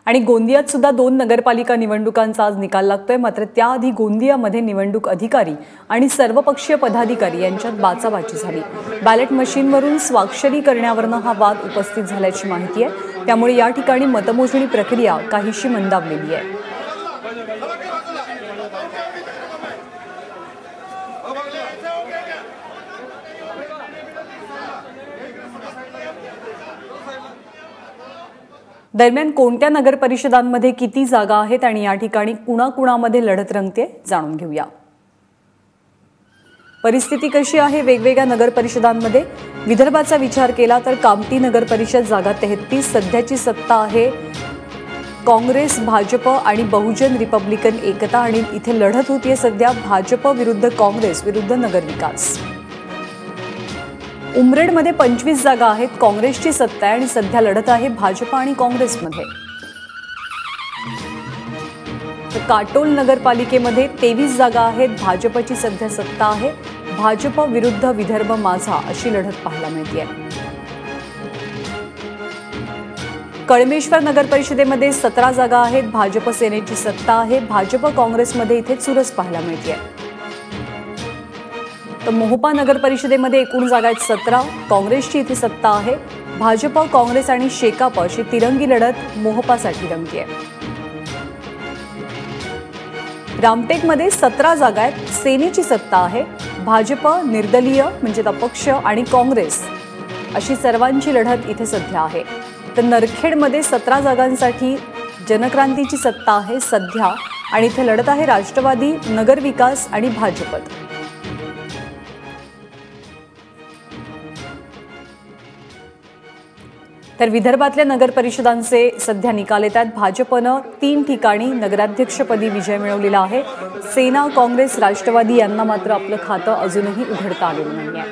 आणि गोंदियात सुद्धा 2 नगरपालिका निवडणुकांचा आज निकाल लागतोय। मात्र त्याआधी गोंदियामध्ये निवडणूक अधिकारी आणि सर्वपक्षीय पदाधिकारी यांच्यात बाचाबाची झाली। बॅलेट मशीनवरून स्वाक्षरी करण्यावरून हा वाद उपस्थित झाल्याची माहिती आहे। त्यामुळे या ठिकाणी मतमोजणी प्रक्रिया काहीशी मंदावलेली आहे। दरम्यान कोणत्या नगर परिषदांमध्ये किती जागा आहेत आणि या ठिकाणी कुणाकुणामध्ये लढत रंगते जाणून घेऊया। परिस्थिती कशी आहे वेगवेगळ्या नगर परिषदांमध्ये? विदर्भाचा विचार केला तर कामठी नगर परिषद जागा 33, सध्याची सत्ता आहे काँग्रेस, भाजप आणि बहुजन रिपब्लिकन एकता आणि इथे लढत होतीये सध्या भाजप विरुद्ध काँग्रेस विरुद्ध नगर विकास। उमरेडमध्ये 25 जागा आहेत, काँग्रेसची सत्ता आहे आणि सध्या लढत आहे भाजप आणि काँग्रेसमध्ये। तर काटोल नगरपालिकेमध्ये 23 जागा आहेत, भाजपची सध्या सत्ता आहे, भाजप विरुद्ध विदर्भ माझा अशी लढत पाहायला मिळते। कळमेश्वर नगर परिषदेमध्ये 17 जागा आहेत, भाजप सेनेची सत्ता आहे, भाजप काँग्रेसमध्ये इथे चुरस पाहायला मिळते। तर मोहोपा नगर परिषदेमध्ये एकूण जागा आहेत 17, काँग्रेसची इथे सत्ता आहे, भाजप काँग्रेस आणि शेकाप अशी तिरंगी लढत मोहोपासाठी रंगतेय। रामटेकमध्ये 17 जागा आहेत, सेनेची सत्ता आहे, भाजप, निर्दलीय म्हणजे अपक्ष आणि काँग्रेस अशी सर्वांची लढत इथे सध्या आहे। तर नरखेडमध्ये 17 जागांसाठी जनक्रांतीची सत्ता आहे सध्या आणि इथे लढत आहे राष्ट्रवादी, नगर विकास आणि भाजपत। तर विदर्भातल्या नगर परिषदांचे सध्या निकाल येतात। भाजपनं 3 ठिकाणी नगराध्यक्षपदी विजय मिळवलेला आहे। सेना, काँग्रेस, राष्ट्रवादी यांना मात्र आपलं खातं अजूनही उघडता आलेलं नाहीये।